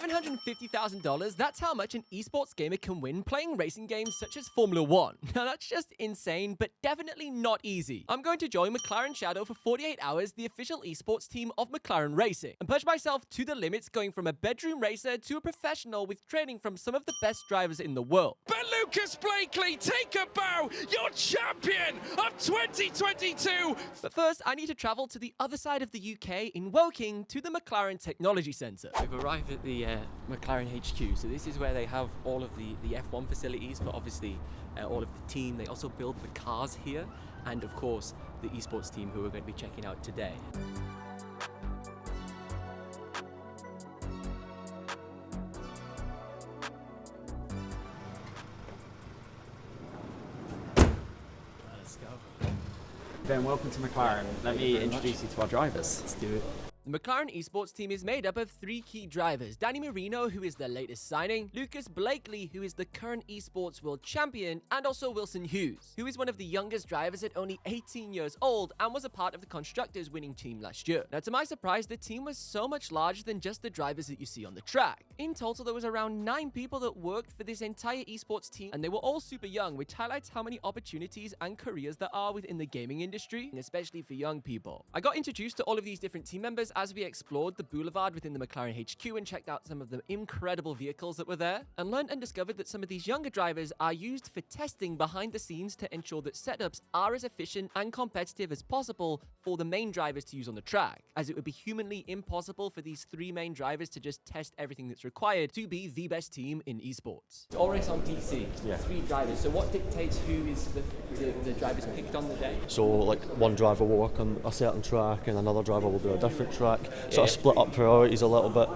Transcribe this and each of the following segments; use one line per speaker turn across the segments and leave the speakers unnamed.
$750,000, that's how much an esports gamer can win playing racing games such as Formula 1. Now that's just insane, but definitely not easy. I'm going to join McLaren Shadow for 48 hours, the official esports team of McLaren Racing, and push myself to the limits, going from a bedroom racer to a professional with training from some of the best drivers in the world.
But Lukas Blakeley, take a bow! You're champion of 2022!
But first, I need to travel to the other side of the UK in Woking to the McLaren Technology Centre. We've arrived at the McLaren HQ, so this is where they have all of the F1 facilities for obviously all of the team. They also build the cars here, and of course the esports team who we're going to be checking out today. Let's go.
Ben, welcome to McLaren. Let me introduce you to our drivers.
Let's do it. The McLaren Esports team is made up of 3 key drivers: Dani Moreno, who is the latest signing, Lukas Blakeley, who is the current Esports World Champion, and also Wilson Hughes, who is one of the youngest drivers at only 18 years old and was a part of the Constructors winning team last year. Now, to my surprise, the team was so much larger than just the drivers that you see on the track. In total, there was around 9 people that worked for this entire esports team, and they were all super young, which highlights how many opportunities and careers there are within the gaming industry, and especially for young people. I got introduced to all of these different team members as we explored the boulevard within the McLaren HQ and checked out some of the incredible vehicles that were there, and learned and discovered that some of these younger drivers are used for testing behind the scenes to ensure that setups are as efficient and competitive as possible for the main drivers to use on the track, as it would be humanly impossible for these 3 main drivers to just test everything that's required to be the best team in esports. All race on PC, 3 drivers. So what dictates who is the drivers picked on the day?
So like one driver will work on a certain track and another driver will do a different track. Sort of split up priorities a little bit,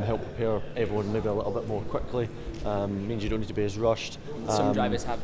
help prepare everyone maybe a little bit more quickly. Means you don't need to be as rushed.
Some drivers have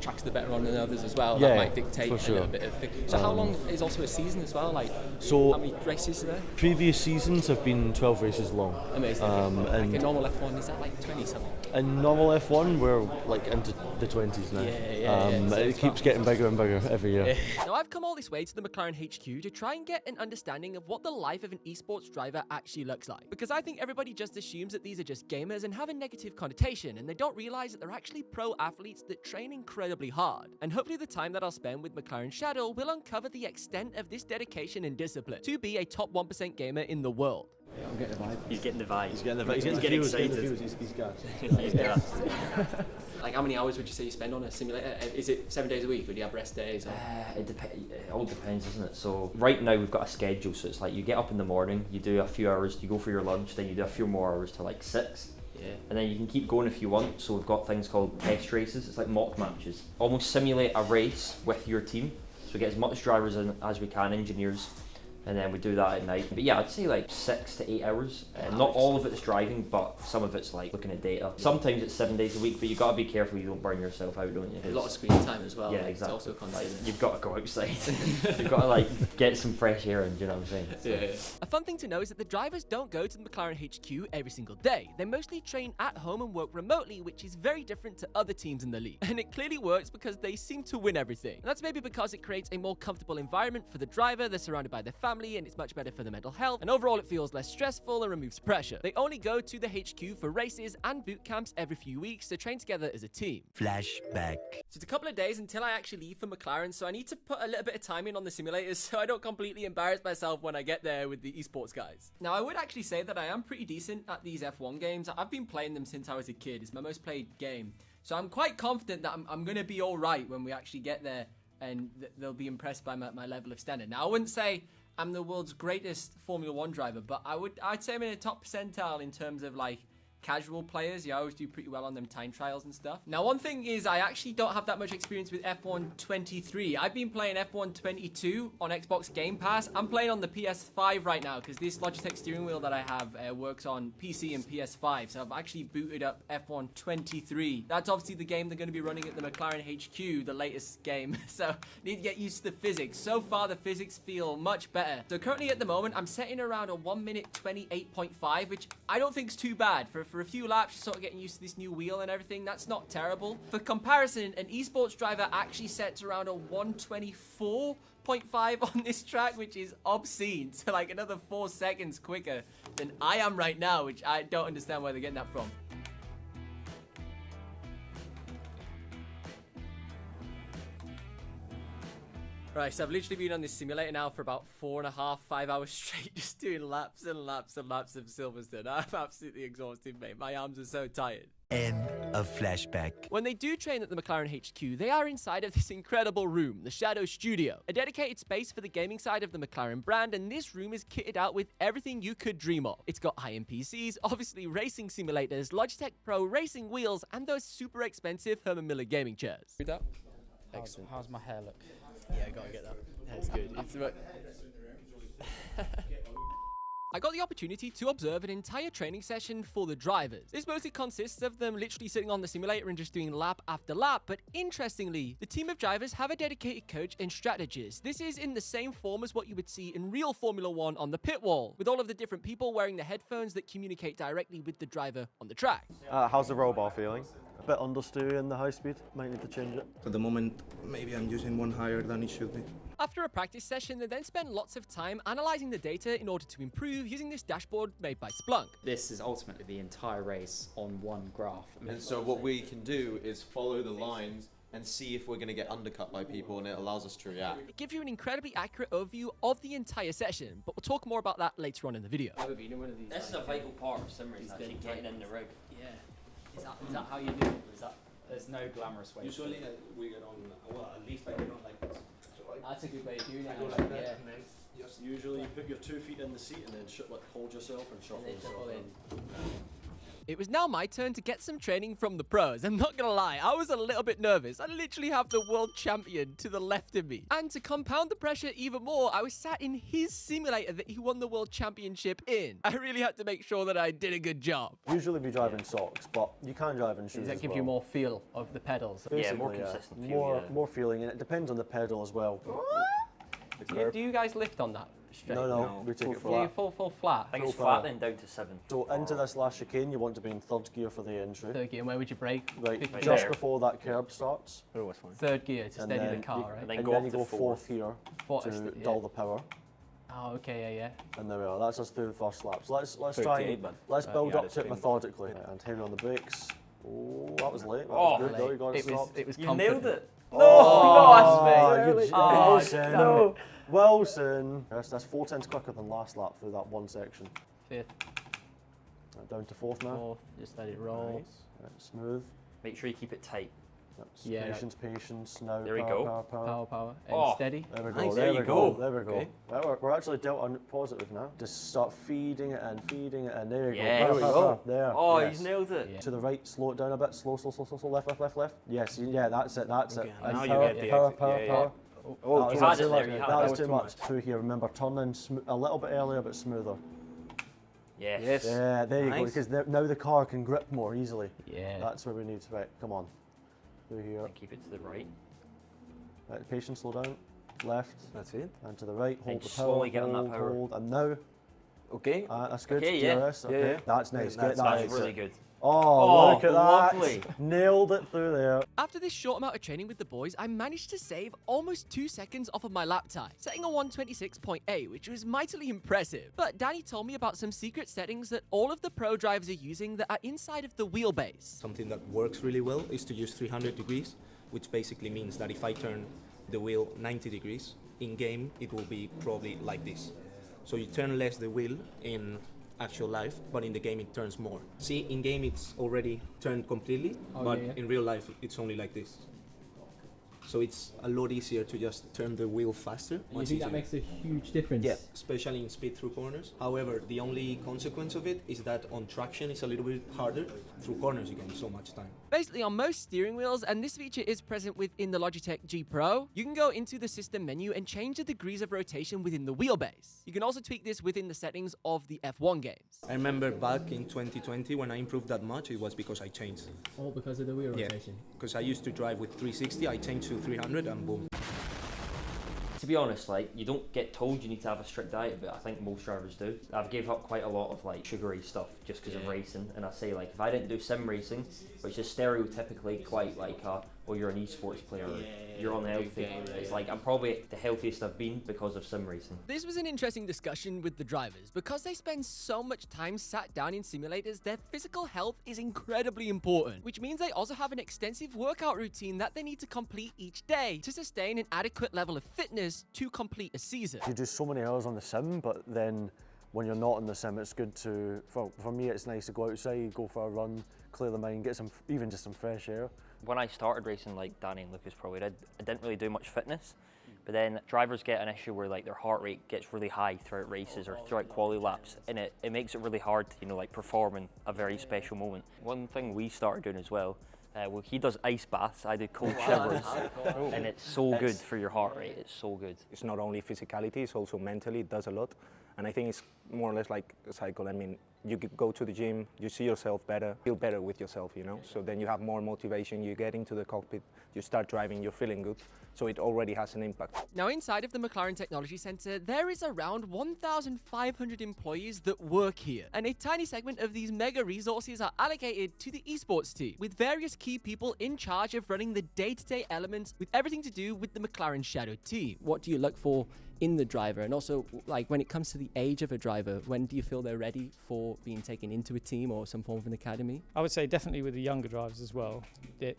tracks they're better on than others as well.
Yeah,
that might dictate
for sure.
a little bit of thing. So how long is also a season as well? Like,
so
how many races are there?
Previous seasons have been 12 races long.
Amazing.
And
like a normal F1, is that like 20 something?
in normal F1 we're like into the 20s now. So it keeps getting bigger and bigger every year.
Now I've come all this way to the McLaren HQ to try and get an understanding of what the life of an esports driver actually looks like, because I think everybody just assumes that these are just gamers and have a negative connotation, and they don't realize that they're actually pro athletes that train incredibly hard. And hopefully the time that I'll spend with McLaren Shadow will uncover the extent of this dedication and discipline to be a top 1% gamer in the world.
Yeah, I'm getting the vibe.
He's getting the vibe.
He's getting the vibe.
He's getting excited.
He's gassed.
He's gassed.
Like, how many hours would you say you spend on a simulator? Is it 7 days a week? Would you have rest days? Or?
It all depends, isn't it? So right now we've got a schedule. So it's like you get up in the morning, you do a few hours, you go for your lunch, then you do a few more hours to like 6.
Yeah.
And then you can keep going if you want. So we've got things called test races. It's like mock matches. Almost simulate a race with your team. So we get as much drivers in as we can, engineers. And then we do that at night. But yeah, I'd say like 6 to 8 hours. Not all of it's driving, but some of it's like looking at data. Sometimes it's 7 days a week, but you got to be careful you don't burn yourself out, don't you?
A lot of screen time as well.
Yeah,
like,
exactly.
It's also
like, you've got to go outside. You've got to like get some fresh air in, do you know what I'm saying? So.
Yeah. A fun thing to know is that the drivers don't go to the McLaren HQ every single day. They mostly train at home and work remotely, which is very different to other teams in the league. And it clearly works because they seem to win everything. And that's maybe because it creates a more comfortable environment for the driver. They're surrounded by their family, and it's much better for the mental health, and overall it feels less stressful and removes pressure. They only go to the HQ for races and boot camps every few weeks to train together as a team.
Flashback.
So it's a couple of days until I actually leave for McLaren, so I need to put a little bit of time in on the simulators so I don't completely embarrass myself when I get there with the esports guys. Now I would actually say that I am pretty decent at these F1 games. I've been playing them since I was a kid. It's my most played game. So I'm quite confident that I'm going to be alright when we actually get there, and they'll be impressed by my level of standard. Now I wouldn't say I'm the world's greatest Formula 1 driver, but I'd say I'm in a top percentile in terms of like casual players. Yeah, I always do pretty well on them time trials and stuff. Now, one thing is I actually don't have that much experience with F1 23. I've been playing F1 22 on Xbox Game Pass. I'm playing on the PS5 right now because this Logitech steering wheel that I have works on PC and PS5. So I've actually booted up F1 23. That's obviously the game they're going to be running at the McLaren HQ, the latest game. So need to get used to the physics. So far, the physics feel much better. So currently at the moment, I'm setting around a 1 minute 28.5, which I don't think is too bad for for a few laps, sort of getting used to this new wheel and everything. That's not terrible. For comparison, an esports driver actually sets around a 124.5 on this track, which is obscene. So like another 4 seconds quicker than I am right now, which I don't understand where they're getting that from. Right, so I've literally been on this simulator now for about 4.5, 5 hours straight, just doing laps and laps and laps of Silverstone. I'm absolutely exhausted, mate. My arms are so tired.
End of flashback.
When they do train at the McLaren HQ, they are inside of this incredible room, the Shadow Studio, a dedicated space for the gaming side of the McLaren brand, and this room is kitted out with everything you could dream of. It's got high-end PCs, obviously racing simulators, Logitech Pro racing wheels, and those super expensive Herman Miller gaming chairs.
Read that.
Excellent.
How's my hair look?
Yeah, I gotta get that. That's good. It's about... I got the opportunity to observe an entire training session for the drivers. This mostly consists of them literally sitting on the simulator and just doing lap after lap, but interestingly, the team of drivers have a dedicated coach and strategist. This is in the same form as what you would see in real Formula 1 on the pit wall, with all of the different people wearing the headphones that communicate directly with the driver on the track.
How's the roll bar feeling? A bit understeer in the high speed, might need to change it.
At the moment, maybe I'm using one higher than it should be.
After a practice session, they then spend lots of time analysing the data in order to improve using this dashboard made by Splunk.
This is ultimately the entire race on one graph.
And so what we can do is follow the lines and see if we're going to get undercut by people, and it allows us to react.
It gives you an incredibly accurate overview of the entire session, but we'll talk more about that later on in the video.
This is a vital part of sim racing, actually getting in the rig.
Yeah. Is that how you do it? Is that...
There's no glamorous way.
Usually we get on, well, at least I get on like this. So
That's a good way of doing it.
I go like that,
Yeah.
and then just
Usually you put your 2 feet in the seat and then hold yourself and shuffle yourself in.
It was now my turn to get some training from the pros. I'm not gonna lie, I was a little bit nervous. I literally have the world champion to the left of me. And to compound the pressure even more, I was sat in his simulator that he won the world championship in. I really had to make sure that I did a good job.
Usually we drive in socks, but you can drive in shoes
Does that
as
give
well.
you more feel of the pedals?
Yeah, more
Basically,
consistent feel, yeah.
More feeling, and it depends on the pedal as well.
Do you guys lift on that straight?
No, we take it
Do you
flat.
full flat?
I think it's
Full
flat
power.
then down to 7.
So into this last chicane, you want to be in third gear for the entry.
Third gear, and where would you brake?
Right,
Right
just
there.
before that curb starts.
Third gear to
And
steady
then
the car,
you-
right?
And then
And
go
then
up
you
to
go
fourth.
fourth gear
Fourth
to
is the-
dull
yeah.
the power.
Oh, okay, yeah.
And there we are. That's us through the first lap. So let's try and let's build up to it methodically. And heavy on the brakes. Oh, that was late. That was good though. You got it stopped.
It was
You
confident.
nailed it.
Wilson.
No.
Wilson. That's 4 tenths quicker than last lap through that one section.
Fifth,
Down to fourth now.
fourth, just let it roll.
Right, smooth.
Make sure you keep it tight.
That's
Yeah.
patience. Now
There we
power,
go.
power.
Power, and
Oh.
steady.
There we go.
Nice,
There
there
we
you
go.
go.
There we go.
Okay.
Right, we're actually dealt on positive now. Just start feeding it and feeding it, and there you
Yeah,
go.
there we
Power,
go.
power, there.
Oh,
yes.
he's nailed it.
Yeah.
To the right, slow it down a bit. Slow. Left. Yes, yeah, that's it. That's
Okay,
it.
now
And
you
power,
get the
power,
exit.
power,
Yeah,
power.
Oh,
you
That
had
was
it
too
there,
much.
you had
That
it.
was too much. Through here, remember, turn in a little bit earlier, but smoother.
Yes.
Yeah, there you go.
Nice.
Because now the car can grip more easily.
Yeah.
That's where we need to. Right, come on. Through here.
And keep it to the right.
Right, patience, slow down. Left.
That's it.
And to the right, hold
And
the
slowly
power,
get on that
hold,
power.
hold, and now,
Okay.
that's good,
Okay, yeah.
DRS, okay,
Yeah.
that's nice,
That's
get that.
That's really good.
Oh, look at
lovely.
that, nailed it through there.
After this short amount of training with the boys, I managed to save almost 2 seconds off of my lap time, setting a 126.8, which was mightily impressive. But Danny told me about some secret settings that all of the pro drivers are using that are inside of the wheelbase.
Something that works really well is to use 300 degrees, which basically means that if I turn the wheel 90 degrees, in game it will be probably like this. So you turn less the wheel in actual life, but in the game it turns more. See, in game it's already turned completely, but
yeah.
in real life it's only like this. So it's a lot easier to just turn the wheel faster. much easier.
a huge difference?
Yeah, especially in speed through corners. However, the only consequence of it is that on traction it's a little bit harder. Through corners you gain so much time.
Basically on most steering wheels, and this feature is present within the Logitech G Pro, you can go into the system menu and change the degrees of rotation within the wheelbase. You can also tweak this within the settings of the F1 games.
I remember back in 2020 when I improved that much, it was because I changed.
All because of the wheel
Yeah,
rotation.
because I used to drive with 360, I changed to 300 and boom.
To be honest, like, you don't get told you need to have a strict diet, but I think most drivers do. I've gave up quite a lot of like sugary stuff just because of racing, and I say like if I didn't do sim racing, which is stereotypically quite like well, you're an esports player, you're unhealthy. It's like I'm probably the healthiest I've been because of sim racing.
This was an interesting discussion with the drivers. Because they spend so much time sat down in simulators, their physical health is incredibly important, which means they also have an extensive workout routine that they need to complete each day to sustain an adequate level of fitness to complete a season.
You do so many hours on the sim, but then when you're not in the sim, it's good to, for me, it's nice to go outside, go for a run, clear the mind, get some, even just some fresh air.
When I started racing, like Dani and Lukas probably did, I didn't really do much fitness. But then drivers get an issue where like their heart rate gets really high throughout races or throughout quali laps, and it makes it really hard to, you know, like perform in a very special moment. One thing we started doing as well, well, he does ice baths, I do cold showers, and it's so good for your heart rate, it's so good.
It's not only physicality, it's also mentally, it does a lot. And I think it's more or less like a cycle. I mean, you go to the gym, you see yourself better, feel better with yourself, you know? So then you have more motivation, you get into the cockpit, you start driving, you're feeling good. So it already has an impact.
Now, inside of the McLaren Technology Centre, there is around 1,500 employees that work here, and a tiny segment of these mega resources are allocated to the esports team, with various key people in charge of running the day-to-day elements with everything to do with the McLaren Shadow team. What do you look for in the driver? And also, like, when it comes to the age of a driver, when do you feel they're ready for being taken into a team or some form of an academy?
I would say definitely with the younger drivers as well,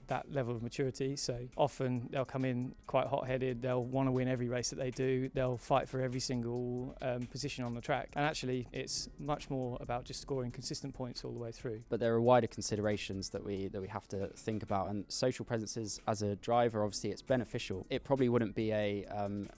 that level of maturity. So often they'll come in quite hot-headed, they'll want to win every race that they do, they'll fight for every single position on the track. And actually it's much more about just scoring consistent points all the way through.
But there are wider considerations that we have to think about, and social presences as a driver, obviously it's beneficial. It probably wouldn't be a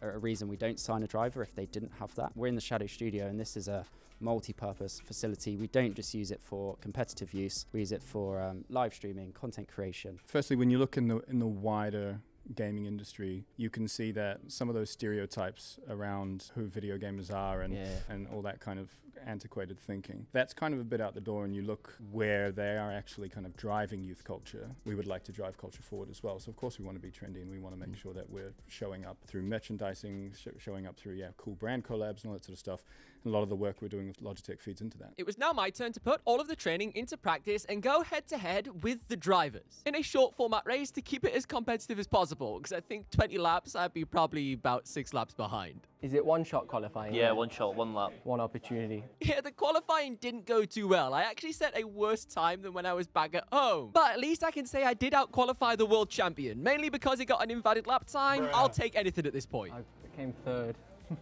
reason we don't sign a driver if they didn't have that. We're in the Shadow studio, and this is a multi-purpose facility. We don't just use it for competitive use, we use it for live streaming, content creation.
Firstly, when you look in the wider gaming industry, you can see that some of those stereotypes around who video gamers are and all that kind of antiquated thinking, that's kind of a bit out the door, and you look where they are actually kind of driving youth culture. We would like to drive culture forward as well, so of course we want to be trendy, and we want to make sure that we're showing up through merchandising, showing up through cool brand collabs and all that sort of stuff. And a lot of the work we're doing with Logitech feeds into that.
It was now my turn to put all of the training into practice and go head-to-head with the drivers in a short format race to keep it as competitive as possible, because I think 20 laps, I'd be probably about 6 laps behind. Is it one-shot qualifying?
Yeah, one shot, one lap.
One opportunity. Yeah, the qualifying didn't go too well. I actually set a worse time than when I was back at home. But at least I can say I did out-qualify the world champion, mainly because he got an invalid lap time. I'll take anything at this point.
I became third.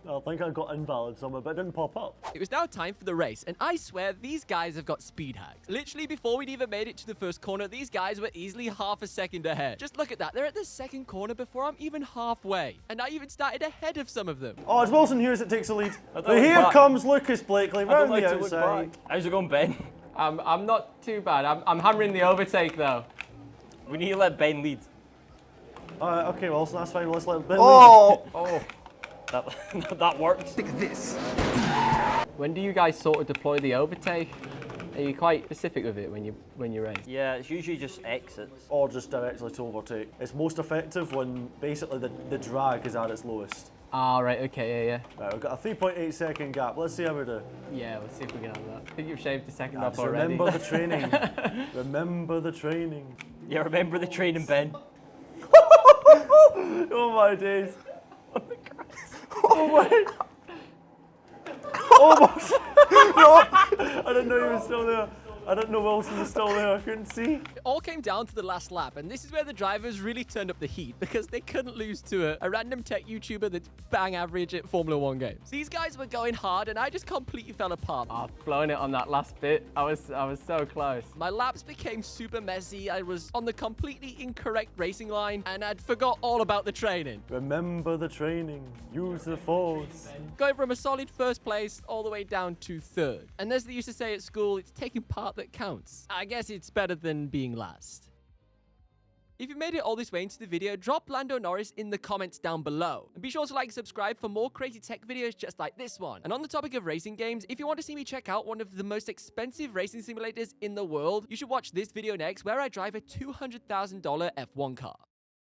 I think I got invalid somewhere, but it didn't pop up.
It was now time for the race, and I swear these guys have got speed hacks. Literally before we'd even made it to the first corner, these guys were easily half a second ahead. Just look at that, they're at the second corner before I'm even halfway. And I even started ahead of some of them.
Oh, it's Wilson Hughes that takes the lead. But here comes Lukas Blakeley round the outside.
How's it going, Ben?
I'm not too bad. I'm hammering the overtake though.
We need to let Ben lead.
Okay, Wilson, that's fine. Let's let Ben lead.
Oh! That worked.
Look at this. When do you guys sort of deploy the overtake? Are you quite specific with it when you race?
Yeah, it's usually just exits.
Or just directly to overtake. It's most effective when basically the drag is at its lowest.
Ah, right, okay, yeah.
Right, we've got a 3.8 second gap. Let's see how we do.
Yeah, let's see if we can have that. I think you've shaved a second off
Just
already.
remember the training. Remember the training.
Yeah, remember the training, Ben.
Oh my days. Oh my. Almost. No, I didn't know he was still there. I didn't know Wilson was still there. I couldn't see.
It all came down to the last lap, and this is where the drivers really turned up the heat because they couldn't lose to a random tech YouTuber that's bang average at Formula 1 games. These guys were going hard, and I just completely fell apart. I've blown it on that last bit. I was so close. My laps became super messy. I was on the completely incorrect racing line, and I'd forgot all about the training.
Remember the training. Use the force.
Going from a solid first place all the way down to third. And as they used to say at school, it's taking part that counts. I guess it's better than being last. If you made it all this way into the video, drop Lando Norris in the comments down below. And be sure to like and subscribe for more crazy tech videos just like this one. And on the topic of racing games, if you want to see me check out one of the most expensive racing simulators in the world, you should watch this video next where I drive a $200,000 F1 car.